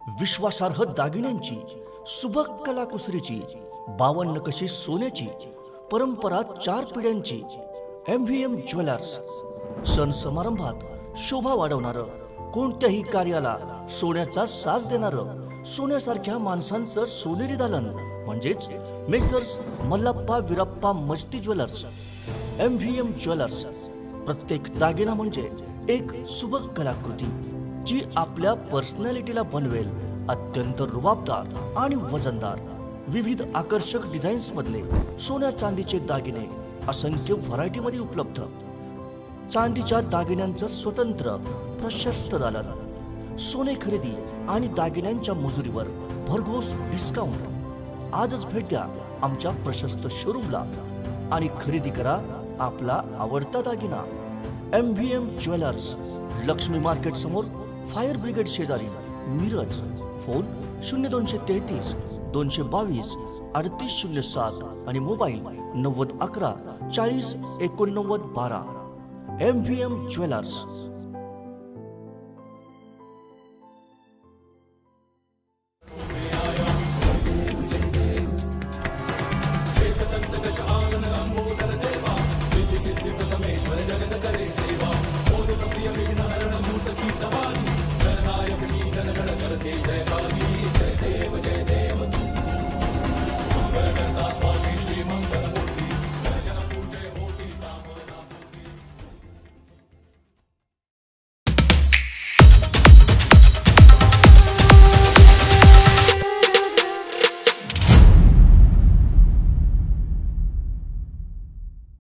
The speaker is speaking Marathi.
विश्वासार्ह दागिन्यांची, सुबक कलाकुसरीची, 52 नकाशे सोन्याची, परंपरा 4 पिढ्यांची MVM ज्वेलर्स। सण समारंभात शोभा वाढवणारं, कोणत्याही कार्याला सोन्याचा साज देणारं, सोन्यासारख्या माणसांचं सोनेरी दालन म्हणजेच मेसर्स मल्लाप्पा वीरप्पा मस्ती ज्वेलर्स। MVM jewellers. प्रत्येक दागिना म्हणजे एक सुबक कलाकृती जी आपल्या पर्सनॅलिटीला बनवेल अत्यंत रुबाबदार आणि वजनदार। विविध आकर्षक डिझाईन्स मधले सोन्या चांदीचे दागिने असंख्य व्हरायटी मध्ये उपलब्ध। चांदीच्या दागिन्यांचं स्वतंत्र प्रशस्त दालन, सोने खरेदी आणि दागिन्यांच्या मजुरीवर भरघोस डिस्काउंट। आजच भेट द्या आमच्या प्रशस्त शोरूमला आणि खरेदी करा आपला आवडता दागिना। MVM ज्वेलर्स, लक्ष्मी मार्केट समोर, फायर ब्रिगेड शेजारी, मिरज। फोन 0233 222 3807 आणि मोबाईल 9011 40 89 12। MVM jewellers.